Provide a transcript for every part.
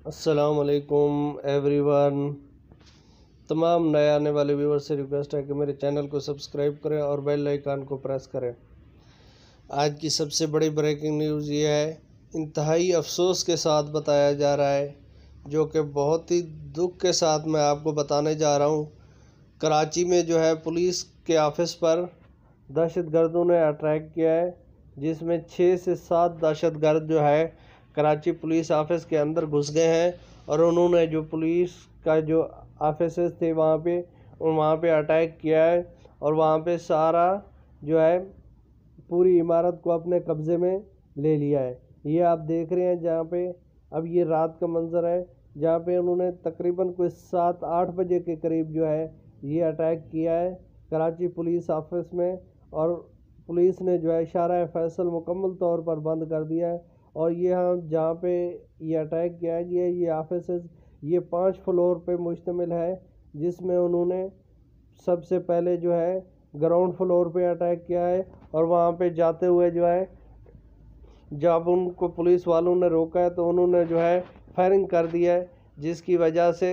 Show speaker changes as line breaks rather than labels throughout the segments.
السلام علیکم every one. تمام نئے آنے والے ویور سے ریکویسٹ ہے کہ میرے چینل کو سبسکرائب کریں اور بیل آئیکن کو پریس کریں۔ آج کی سب سے بڑی بریکنگ نیوز یہ ہے، انتہائی افسوس کے ساتھ بتایا جا رہا ہے، جو کہ بہت ہی دکھ کے ساتھ میں آپ کو بتانے جا رہا ہوں۔ کراچی میں جو ہے پولیس کے آفس پر دہشت گردوں نے اٹیک کیا ہے، جس میں 6 سے 7 دہشت گرد جو ہے کراچی پولیس آفس کے اندر گھس گئے ہیں، اور انہوں نے جو پولیس کا جو آفیسز تھے وہاں پہ اٹیک کیا ہے، اور وہاں پہ سارا جو ہے پوری عمارت کو اپنے قبضے میں لے لیا ہے۔ یہ آپ دیکھ رہے ہیں جہاں پہ اب یہ رات کا منظر ہے، جہاں پہ انہوں نے تقریباً کوئی 7-8 بجے کے قریب جو ہے یہ اٹیک کیا ہے کراچی پولیس آفس میں، اور پولیس نے جو ہے شارع فیصل مکمل طور پر بند کر دیا ہے۔ اور یہ جہاں پہ یہ اٹیک کیا گیا ہے، یہ آفیسز یہ 5 فلور پہ مشتمل ہے، جس میں انہوں نے سب سے پہلے جو ہے گراؤنڈ فلور پہ اٹیک کیا ہے، اور وہاں پہ جاتے ہوئے جو ہے جب ان کو پولیس والوں نے روکا ہے تو انہوں نے جو ہے فائرنگ کر دیا ہے، جس کی وجہ سے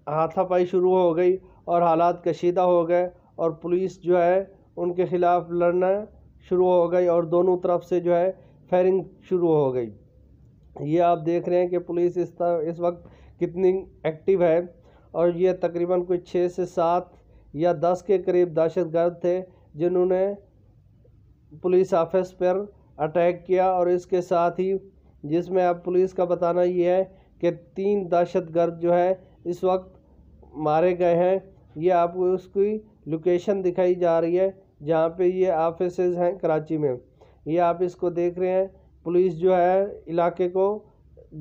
ہاتھا پائی شروع ہو گئی اور حالات کشیدہ ہو گئے، اور پولیس جو ہے ان کے خلاف لڑنا شروع ہو گئی، اور دونوں طرف سے جو ہے فائرنگ شروع ہو گئی۔ یہ آپ دیکھ رہے ہیں کہ پولیس اس وقت کتنی ایکٹیو ہے، اور یہ تقریباً کوئی 6 سے 7 یا 10 کے قریب دہشت گرد تھے جنہوں نے پولیس آفس پر اٹیک کیا، اور اس کے ساتھ ہی جس میں اب پولیس کا بتانا یہ ہے کہ 3 دہشت گرد جو ہے اس وقت مارے گئے ہیں۔ یہ آپ کو اس کی لوکیشن دکھائی جا رہی ہے جہاں پہ یہ آفیسز ہیں کراچی میں۔ یہ آپ اس کو دیکھ رہے ہیں، پولیس جو ہے علاقے کو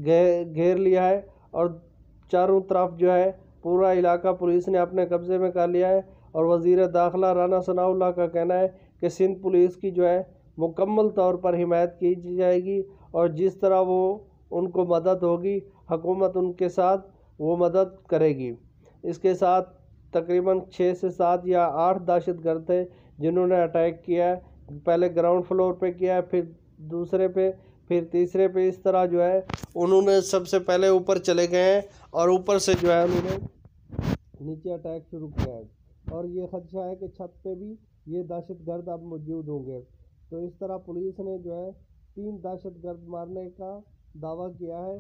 گھیر لیا ہے، اور چاروں طرف جو ہے پورا علاقہ پولیس نے اپنے قبضے میں کر لیا ہے، اور وزیر داخلہ رانا ثناءاللہ کا کہنا ہے کہ سندھ پولیس کی جو ہے مکمل طور پر حمایت کی جائے گی، اور جس طرح وہ ان کو مدد ہوگی حکومت ان کے ساتھ وہ مدد کرے گی۔ اس کے ساتھ تقریباً 6 سے 7 یا 8 دہشت گرد تھے جنہوں نے اٹیک کیا ہے، پہلے گراؤنڈ فلور پہ کیا ہے، پھر دوسرے پہ، پھر تیسرے پہ، اس طرح جو ہے انہوں نے سب سے پہلے اوپر چلے گئے ہیں، اور اوپر سے جو ہے انہوں نے نیچے اٹیک شروع کیا ہے، اور یہ خدشہ ہے کہ چھت پہ بھی یہ دہشت گرد اب موجود ہوں گے۔ تو اس طرح پولیس نے جو ہے 3 دہشت گرد مارنے کا دعویٰ کیا ہے۔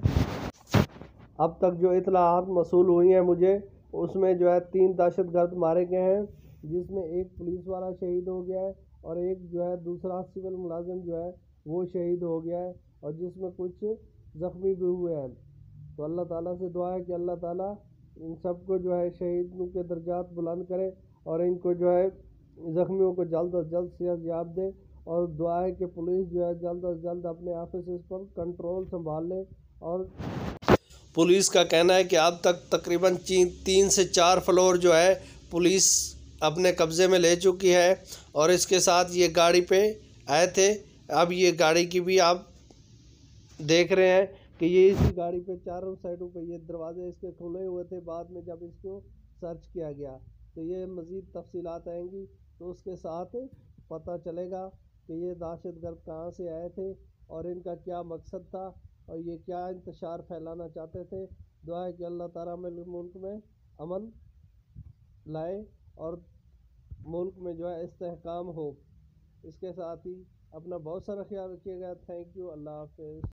اب تک جو اطلاعات موصول ہوئی ہیں مجھے، اس میں جو ہے 3 دہشت گرد مارے گئے ہیں، جس میں ایک پولیس والا شہید ہو گیا ہے، اور ایک جو ہے دوسرا سول ملازم جو ہے وہ شہید ہو گیا ہے، اور جس میں کچھ زخمی بھی ہوئے ہیں۔ تو اللہ تعالیٰ سے دعا ہے کہ اللہ تعالیٰ ان سب کو جو ہے شہیدوں کے درجات بلند کرے، اور ان کو جو ہے زخمیوں کو جلد از جلد صحت یاب دے، اور دعا ہے کہ پولیس جو ہے جلد از جلد اپنے آفیسز پر کنٹرول سنبھال لے۔ اور پولیس کا کہنا ہے کہ اب تک تقریباً 3 سے 4 فلور جو ہے پولیس اپنے قبضے میں لے چکی ہے، اور اس کے ساتھ یہ گاڑی پہ آئے تھے۔ اب یہ گاڑی کی بھی آپ دیکھ رہے ہیں کہ یہ اسی گاڑی پہ چاروں سائڈوں پہ یہ دروازے اس کے کھلے ہوئے تھے، بعد میں جب اس کو سرچ کیا گیا تو یہ مزید تفصیلات آئیں گی، تو اس کے ساتھ پتہ چلے گا کہ یہ دہشت گرد کہاں سے آئے تھے، اور ان کا کیا مقصد تھا، اور یہ کیا انتشار پھیلانا چاہتے تھے۔ دعا ہے کہ اللہ تعالیٰ ملک میں امن لائے، اور ملک میں جو ہے استحکام ہو۔ اس کے ساتھ ہی اپنا بہت سارا خیال رکھیے گا۔ تھینک یو، اللہ حافظ۔